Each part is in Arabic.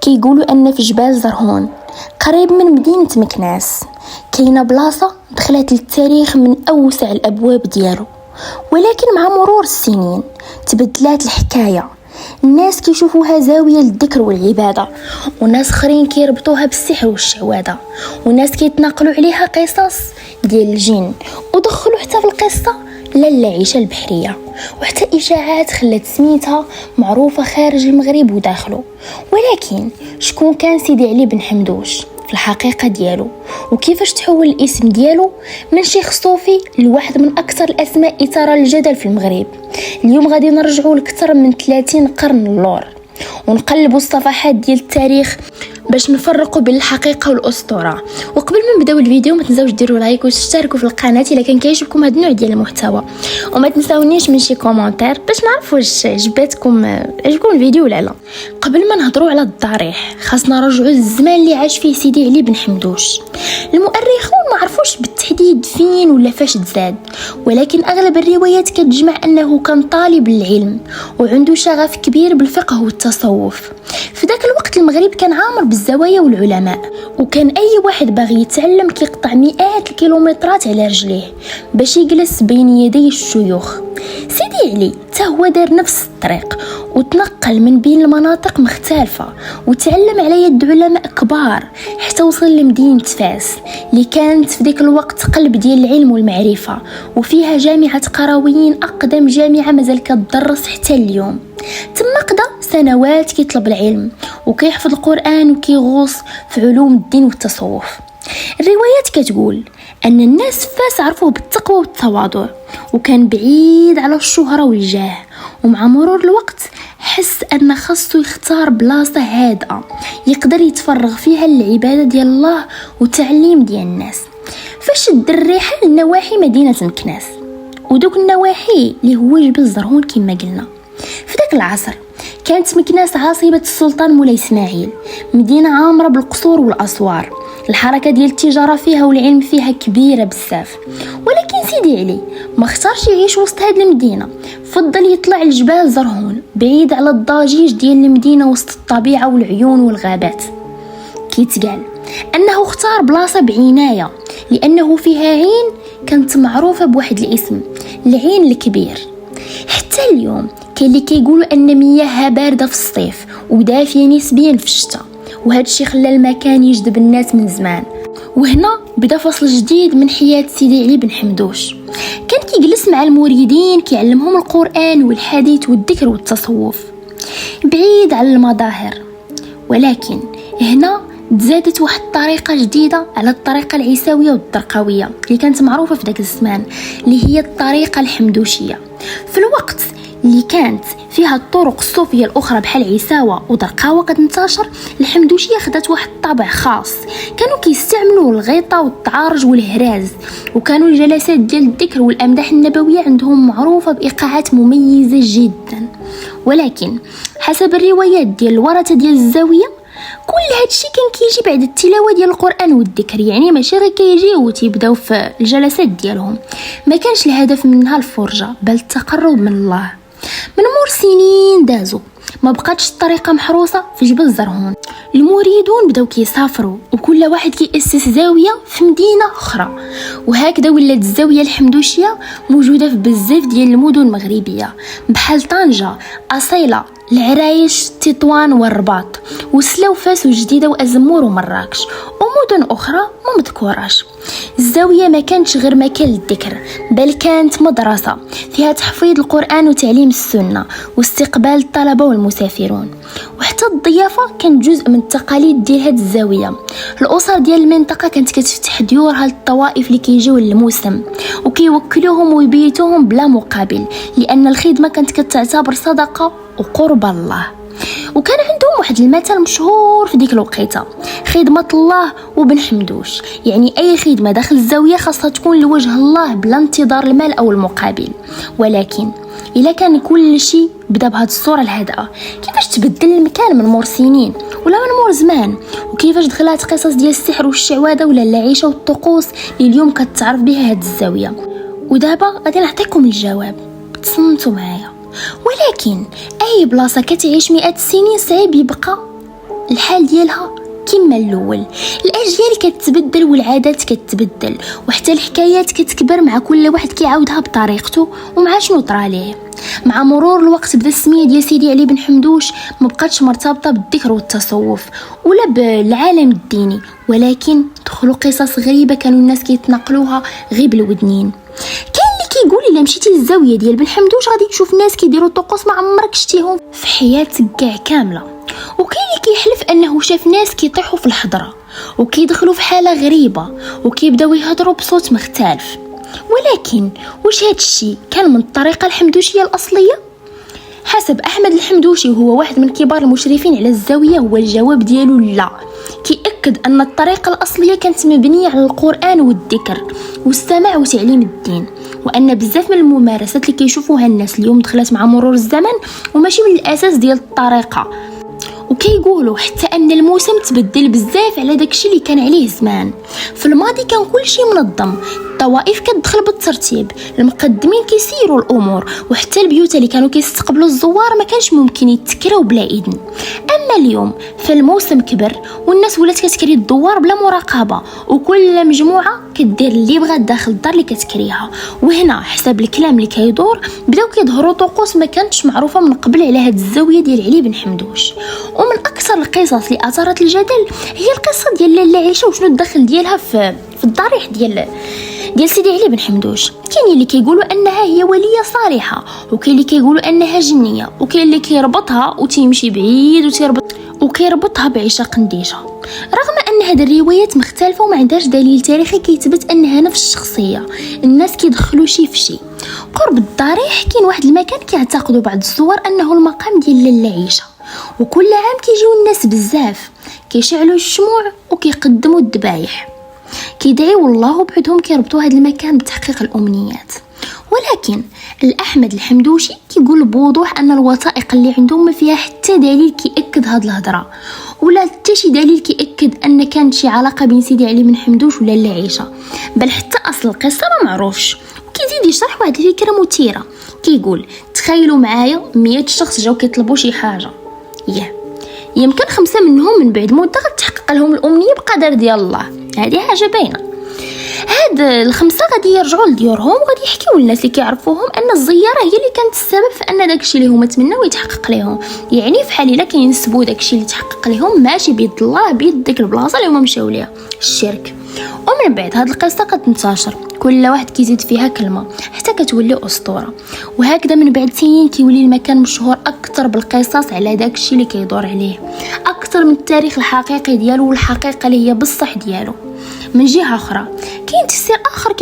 كيقولوا ان في جبال زرهون قريب من مدينة مكناس كاينه بلاصه دخلت للتاريخ من اوسع الابواب ديالو، ولكن مع مرور السنين تبدلات الحكايه. الناس كيشوفوها زاويه للذكر والعباده، وناس اخرين كيربطوها بالسحر والشعوذه، وناس كيتناقلوا عليها قصص ديال الجن، ودخلوا حتى في القصه للعيشه البحريه، وحتى اشاعات خلت سميتها معروفه خارج المغرب وداخله. ولكن شكون كان سيدي علي بن حمدوش في الحقيقه ديالو، وكيفاش تحول الاسم ديالو من شيخ صوفي لواحد من اكثر الاسماء اثاره للجدل في المغرب؟ اليوم غادي نرجعوا لأكثر من 30 قرن اللور، ونقلبوا الصفحات ديال التاريخ باش نفرقوا بين الحقيقه والاسطوره. وقبل ما نبداو الفيديو ما تنساوش ديروا لايك وتشتركوا في القناه الا كان كيعجبكم هذا النوع ديال المحتوى، وما تنساونيش من شي كومونتير باش نعرف واش عجبكم الفيديو ولا لا. قبل ما نهضروا على الضريح خاصنا نرجعوا للزمان اللي عاش فيه سيدي علي بن حمدوش. المؤرخون ما عرفوش بالتحديد فين ولا فاش تزاد، ولكن اغلب الروايات كتجمع انه كان طالب للعلم وعنده شغف كبير بالفقه والتصوف. في ذاك الوقت المغرب كان عامر بالزوايا والعلماء، وكان اي واحد باغي يتعلم كيقطع مئات الكيلومترات على رجليه باش يجلس بين يدي الشيوخ. سيدي علي حتى هو دار نفس الطريق، وتنقل من بين المناطق مختلفة وتعلم على يد علماء كبار حتى وصل لمدينة فاس اللي كانت في ذاك الوقت قلب ديال العلم والمعرفة، وفيها جامعة قرويين أقدم جامعة مازال كتدرس حتى اليوم. تم قضى سنوات كيطلب العلم وكيحفظ القرآن وكيغوص في علوم الدين والتصوف. الروايات كتقول أن الناس فاس عرفوه بالتقوى والتواضع، وكان بعيد على الشهرة والجاه، ومع مرور الوقت حس أن خاصو يختار بلاصة هادئة يقدر يتفرغ فيها للعبادة ديال الله وتعليم ديال الناس. فشد الرحال لنواحي مدينة مكناس، ودوك النواحي اللي هو جبل زرهون كما قلنا. في ذاك العصر كانت مكناس عاصمة السلطان مولاي اسماعيل، مدينة عامرة بالقصور والأسوار. الحركة ديال التجارة فيها والعلم فيها كبيرة بزاف، ولكن سيدي علي ما اختارش يعيش وسط هذه المدينة، فضل يطلع لجبال زرهون بعيد على الضجيج ديال المدينة وسط الطبيعة والعيون والغابات. كيتقال أنه اختار بلاصة بعناية لأنه فيها عين كانت معروفة بواحد الاسم، العين الكبير. حتى اليوم كاين اللي كيقولوا أن مياهها باردة في الصيف ودافية نسبيا في الشتاء، وهذا الشيء خلى المكان يجذب الناس من زمان. وهنا بدا فصل جديد من حياة سيدي علي بن حمدوش. كان كيجلس مع المريدين كيعلمهم القرآن والحديث والذكر والتصوف بعيد على المظاهر. ولكن هنا تزادت واحد الطريقة جديدة على الطريقة العيساوية والدرقاوية اللي كانت معروفة في ذاك الزمان، اللي هي الطريقة الحمدوشية. في الوقت اللي كانت فيها الطرق الصوفية الأخرى بحال عيساوة ودرقاوة قد انتشر، الحمدوشية خدت واحد الطابع خاص. كانوا كيستعملوا الغيطة والتعارج والهراز، وكانوا الجلسات ديال الذكر والأمداح النبوية عندهم معروفة بإيقاعات مميزة جدا. ولكن حسب الروايات ديال الورثة ديال الزاوية كل هادشي كان كيجي بعد التلاوة ديال القرآن والذكر، يعني ماشي غير كيجيو وتيبداو في الجلسات ديالهم. ما كانش الهدف منها الفرجة بل التقرب من الله. من مور سنين دازو ما بقاتش الطريقة محروسة في جبل زرهون، المريدون بداو كيسافروا وكل واحد كيأسس زاوية في مدينة أخرى، وهكذا ولات الزاوية الحمدوشية موجودة في بزاف ديال المدن المغربية بحال طنجة، أصيلة، العرايش، تطوان والرباط، وسلا وفاس وجديدة وأزمور ومراكش ومدن أخرى ما مذكوراش. الزاوية ما كانتش غير مكان للذكر، بل كانت مدرسة فيها تحفيظ القرآن وتعليم السنة واستقبال الطلبة والمسافرون، وحتى الضيافة كانت جزء من التقاليد ديال هاد الزاوية. الأسر ديال المنطقة كانت كتفتح ديورها للطوائف اللي كيجيو للموسم وكيوكلوهم ويبيتوهم بلا مقابل، لأن الخدمة كانت كتعتبر صدقة وقرب الله. وكان عندهم واحد المثل مشهور في ديك الوقيته: خدمة الله وبن حمدوش، يعني أي خدمة داخل الزاوية خاصها تكون لوجه الله بلا انتظار المال أو المقابل. ولكن إلا كان كل شيء بدا بهذه الصورة الهادئة، كيفاش تبدل المكان من مور سنين ولا من مور زمان؟ وكيفاش دخلات قصص ديال السحر والشعوذة ولا العيشة والطقوس اللي اليوم كتعرف بها هذه الزاوية؟ ودابا غادي نعطيكم الجواب، تصنتوا معايا. ولكن أي بلاصة كتعيش 100 سنين صعيب يبقى الحال الحال ديالها كما الاول. الاجيال كتبدل والعادات كتبدل، وحتى الحكايات كتكبر مع كل واحد كيعاودها بطريقته ومع شنو طرا ليه. مع مرور الوقت بدا السميه ديال سيدي علي بن حمدوش ما بقاتش مرتبطه بالذكر والتصوف ولا بالعالم الديني، ولكن دخلوا قصص غريبه كانوا الناس كيتنقلوها غير بالودنين. كاين اللي كيقول الا مشيتي للزاويه ديال بن حمدوش غادي تشوف ناس كيديروا طقوس ما عمرك شتيهم في حياتك كاع كامله، وكاين اللي كيحلف انه شاف ناس كيطيحوا في الحضره وكيدخلوا في حاله غريبه وكيبداو يهضروا بصوت مختلف. ولكن واش هاد الشيء كان من الطريقه الحمدوشيه الاصليه؟ حسب احمد الحمدوشي وهو واحد من كبار المشرفين على الزاويه، هو الجواب ديالو لا. كيأكد ان الطريقه الاصليه كانت مبنيه على القران والذكر والسماع وتعليم الدين، وان بزاف من الممارسات اللي كيشوفوها الناس اليوم دخلت مع مرور الزمن وماشي من الاساس ديال الطريقه. وكيقولوا حتى ان الموسم تبدل بزاف على داكشي اللي كان عليه زمان. في الماضي كان كل شيء منظم، الطوائف كتدخل بالترتيب، المقدمين كيسيروا الامور، وحتى البيوت اللي كانوا كيستقبلوا الزوار ما كانش ممكن يتكراو بلا اذن. اما اليوم فالموسم كبر والناس ولات كتكري الدوار بلا مراقبه، وكل مجموعه كدير اللي بغات داخل الدار اللي كتكريها. وهنا حسب الكلام اللي كيدور بداو كيظهروا طقوس ما كانتش معروفه من قبل على هاد الزاويه ديال علي بن حمدوش. ومن اكثر القصص اللي اثارت الجدل هي القصه ديال لاله عائشه وشنو الدخل ديالها في الضريح ديال سيدي علي بن حمدوش. كاين اللي كيقولوا انها هي وليه صالحه، وكاين اللي كيقولوا انها جنيه، وكاين اللي كيربطها وتيمشي بعيد وكيربطها بعيشه قنديشه. رغم ان هذه الروايات مختلفه وما عندهاش دليل تاريخي كيثبت انها نفس الشخصيه، الناس كيدخلوا شي في شي. قرب الضريح كاين واحد المكان كيعتقدوا بعض الزوار انه المقام ديال لاله عائشه، وكل عام كيجيو الناس بزاف كيشعلوا الشموع وكيقدموا الذبايح، كيدعيوا الله وبعدهم كيربطوا هذا المكان بتحقيق الامنيات. ولكن الاحمد الحمدوشي كيقول بوضوح ان الوثائق اللي عندهم ما فيها حتى دليل كيأكد هاد الهضره، ولا حتى شي دليل كيأكد ان كانت شي علاقه بين سيدي علي بن حمدوش ولا لاله عائشه، بل حتى اصل القصه ما معروفش. وكيزيد يشرح واحد الفكره مثيره، كيقول تخيلوا معايا 100 شخص جاو كيطلبوا شي حاجه، يمكن 5 منهم من بعد مده غتحقق لهم الامنيه بقدر ديال الله. هذه حاجه باينه. هاد ال5 غادي يرجعوا لديورهم وغادي يحكيو للناس اللي كيعرفوهم ان الزياره هي اللي كانت السبب في ان داكشي اللي هما تمناو يتحقق لهم. يعني في حال الا كينسبوا داكشي اللي تحقق لهم ماشي بيد الله، بيد ديك البلاصه اللي هما مشاو ليها، الشرك. ومن بعد هاد القصه كتنتشر، كل واحد كيزيد فيها كلمه حتى كتولي اسطوره، وهكذا من بعد سنين كيولي المكان مشهور اكثر بالقصص على داكشي اللي كيدور عليه، اكثر من التاريخ الحقيقي ديالو والحقيقه اللي هي بصح ديالو. من جهه اخرى كاين تفسير اخر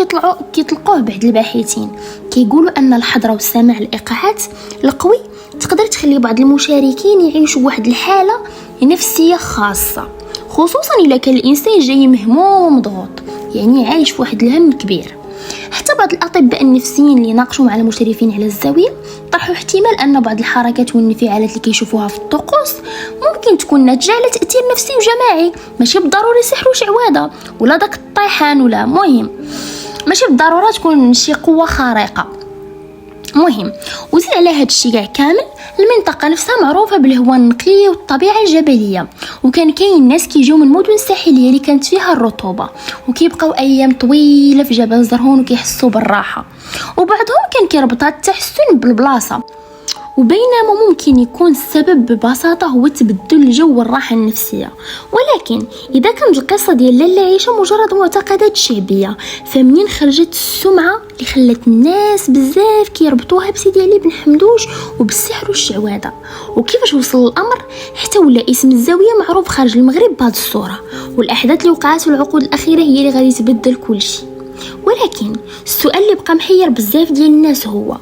كيطلقوه بعض الباحثين، كيقولوا ان الحضره والسماع الايقاعات القوي تقدر تخلي بعض المشاركين يعيشوا واحد الحاله نفسيه خاصه، خصوصا الا كان الانسان جاي مهموم ومضغوط، يعني عايش في واحد الهم كبير. حتى بعض الاطباء النفسيين اللي ناقشوا مع المشرفين على الزاويه طرحوا احتمال ان بعض الحركات والانفعالات اللي كيشوفوها في الطقوس ممكن تكون ناتجه على تاثير نفسي وجماعي، ماشي بالضروري سحر وشعوذه ولا داك الطيحان، ولا مهم ماشي بالضروره تكون شي قوه خارقه. مهم وزيد على هذا الشيء كاع كامل، المنطقه نفسها معروفه بالهواء النقي والطبيعه الجبليه، وكان كاين ناس كيجيو من مدن ساحليه اللي كانت فيها الرطوبه وكيبقاو ايام طويله في جبل زرهون وكيحسوا بالراحه، وبعضهم كان كيربطها التحسن بالبلاصه. وبينما ممكن يكون السبب ببساطة هو تبدل الجو والراحة النفسية. ولكن إذا كانت القصة ديال لاله عائشة مجرد معتقدات شعبية، فمنين خرجت السمعة اللي خلت الناس بزاف كيربطوها بسيدي علي بن حمدوش وبالسحر والشعوذة؟ وكيفاش وصل الأمر حتى ولا اسم الزاوية معروف خارج المغرب بهذه الصورة؟ والأحداث اللي وقعت في العقود الأخيرة هي اللي غادي تبدل كل شيء. ولكن السؤال اللي بقى محير بزاف ديال الناس هو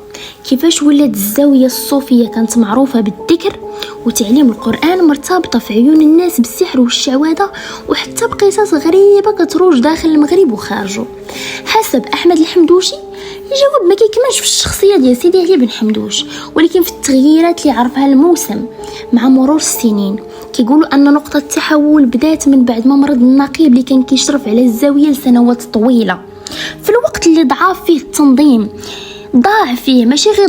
كيفاش ولات الزاوية الصوفية كانت معروفة بالذكر وتعليم القرآن مرتبطة في عيون الناس بالسحر والشعوذة، وحتى بقصص غريبة كتروج داخل المغرب وخارجه؟ حسب أحمد الحمدوشي الجواب ما كيكمنش في الشخصية ديال سيدي علي بن حمدوش، ولكن في التغييرات اللي عرفها الموسم مع مرور السنين. كيقولوا أن نقطة التحول بدات من بعد ما مرض النقيب اللي كان كيشرف على الزاوية لسنوات طويلة، في الوقت اللي ضعف فيه التنظيم، ضاع فيه ماشي غير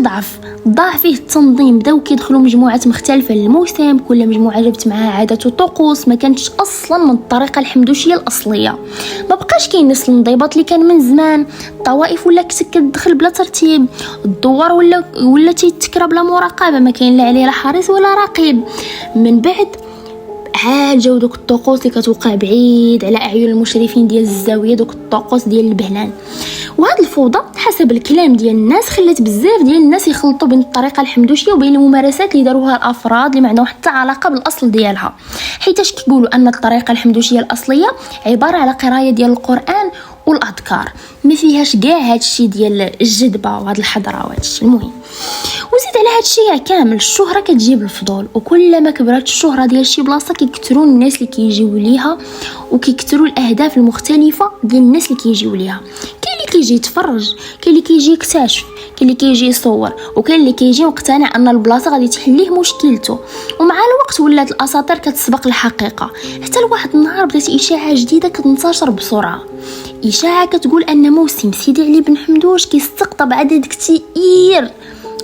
ضاع فيه التنظيم، بداو كيدخلوا مجموعات مختلفه للموسم، كل مجموعه جابت معها عادات وطقوس ما كانتش اصلا من الطريقه الحمدوشيه الاصليه. ما بقاش كاين نفس الانضباط اللي كان من زمان، الطوائف ولا كتدخل بلا ترتيب، الدوار ولا تيتكرا بلا مراقبه، ما كاين لا عليه لا حارس ولا رقيب. من بعد عاد جاو دوك الطقوس اللي كتوقع بعيد على اعين المشرفين ديال الزاويه، دوك الطقوس ديال البهلان. وهاد الفوضى حسب الكلام ديال الناس خلات بزاف ديال الناس يخلطوا بين الطريقه الحمدوشيه وبين الممارسات اللي داروها الافراد اللي ما عندهم حتى علاقه بالاصل ديالها، حيتاش كيقولوا ان الطريقه الحمدوشيه الاصليه عباره على قرايه ديال القران والاذكار، ما فيهاش كاع هادشي ديال الجدبه وهاد الحضره وهادشي. المهم وزيد على هادشي كامل الشهره كتجيب الفضول، وكلما كبرت الشهره ديال شي بلاصه كيكثروا الناس اللي كيجيو ليها وكيكثروا الاهداف المختلفه ديال الناس اللي كيجيو ليها. كاين اللي كيجي يتفرج، كاين اللي كيجي يكتشف، كاين اللي كيجي يصور، وكاين اللي كيجي مقتنع ان البلاصه غادي تحليه مشكلته. ومع الوقت ولات الاساطير كتسبق الحقيقه، حتى لواحد النهار بدات اشاعه جديده كتنتشر بسرعه، اشاعه كتقول ان موسم سيدي علي بن حمدوش كيستقطب عدد كثير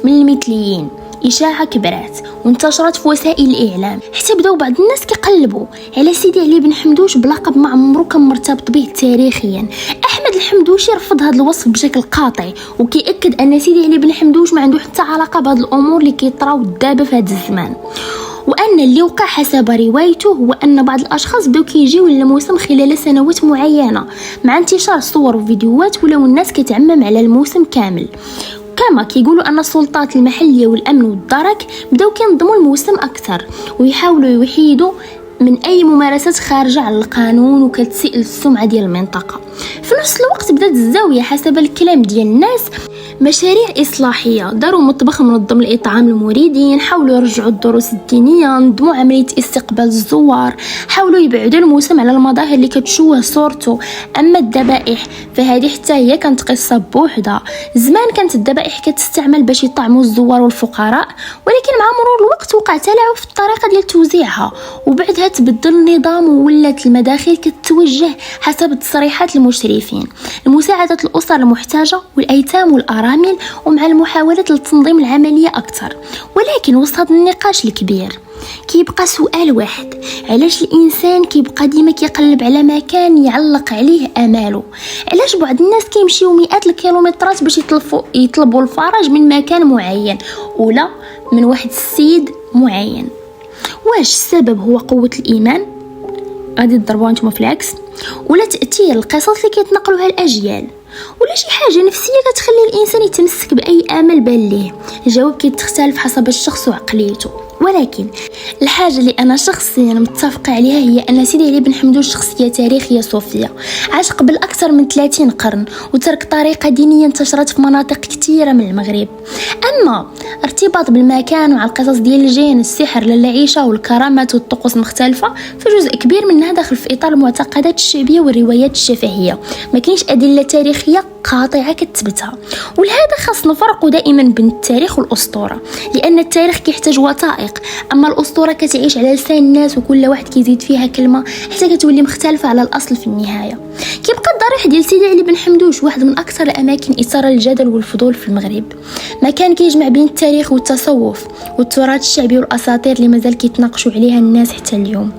من المثليين. إشاعة كبرات وانتشرت في وسائل الإعلام، حتى بداو بعض الناس كيقلبوا على سيدي علي بن حمدوش بلقب ما عمرو كان مرتبط به تاريخيا. أحمد الحمدوشي رفض هذا الوصف بشكل قاطع، وكيأكد أن سيدي علي بن حمدوش ما عنده حتى علاقة بهذه الأمور اللي كيطراو دابا في هذا الزمان، وأن اللي وقع حسب روايته هو أن بعض الأشخاص بداو كيجيو للموسم خلال سنوات معينة، مع انتشار صور وفيديوهات ولاو الناس كتعمم على الموسم كامل. كما كيقولوا ان السلطات المحليه والامن والدرك بداو كينظموا الموسم اكثر ويحاولوا يحيدوا من اي ممارسات خارجه على القانون وكتسيء السمعه ديال المنطقه. في نفس الوقت بدات الزاويه حسب الكلام ديال الناس مشاريع إصلاحية، داروا مطبخ منظم لإطعام المريدين، حاولوا يرجعوا الدروس الدينية، نظموا عملية استقبال الزوار، حاولوا يبعدوا الموسم على المظاهر اللي كتشوه صورته. أما الذبائح فهذه حتى هي كانت قصة بوحدها. زمان كانت الذبائح كتستعمل باش يطعموا الزوار والفقراء، ولكن مع مرور الوقت وقع تلاعب في الطريقة ديال توزيعها، وبعدها تبدل النظام وولات المداخل كتوجه حسب تصريحات المشرفين لمساعدة الأسر المحتاجة والأيتام والأرامل، ومع المحاولة لتنظيم العملية أكثر. ولكن وسط هذا النقاش الكبير كيبقى سؤال واحد: علاش الإنسان كيبقى ديما كيقلب على مكان يعلق عليه آماله؟ علاش بعض الناس كيمشيو مئات الكيلومترات باش يطلبوا الفرج من مكان معين ولا من واحد السيد معين؟ واش السبب هو قوة الإيمان؟ غادي تضربوها نتوما في العكس، ولا تأثير القصص اللي كيتنقلوها الأجيال، ولا شي حاجه نفسيه كتخلي الانسان يتمسك باي امل بان ليه؟ الجواب كيتختلف حسب الشخص وعقليته. ولكن الحاجه اللي انا شخصيا متفقه عليها هي ان سيدي علي بن حمدوش شخصيه تاريخيه صوفيه، عاش قبل اكثر من 30 قرن وترك طريقه دينيه انتشرت في مناطق كثيره من المغرب. اما ارتباط بالمكان وعلى القصص ديال الجن، السحر، العيشه والكرامات والطقوس المختلفه، فجزء كبير منها داخل في اطار المعتقدات الشعبيه والروايات الشفهيه، ما كاينش ادله تاريخيه قاطعه كتثبتها. ولهذا خاص نفرقوا دائما بين التاريخ والاسطوره، لان التاريخ كيحتاج وثائق، اما الاسطوره كتعيش على لسان الناس وكل واحد كيزيد فيها كلمه حتى كتولي مختلفه على الاصل في النهايه. كيبقى الضريح ديال سيدي علي بن حمدوش واحد من اكثر الاماكن اثاره للجدل والفضول في المغرب، مكان كيجمع بين التاريخ والتصوف والتراث الشعبي والاساطير اللي مازال كيتناقشوا عليها الناس حتى اليوم.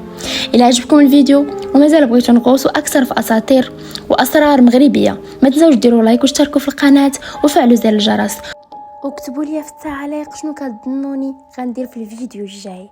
الى عجبكم الفيديو ومازال بغيتو نغوصوا اكثر في اساطير واسرار مغربيه، ما تنساوش ديروا لايك واشتركوا في القناه وفعلوا زر الجرس، وكتبوا لي في التعليق شنو كتظنوني غندير في الفيديو الجاي.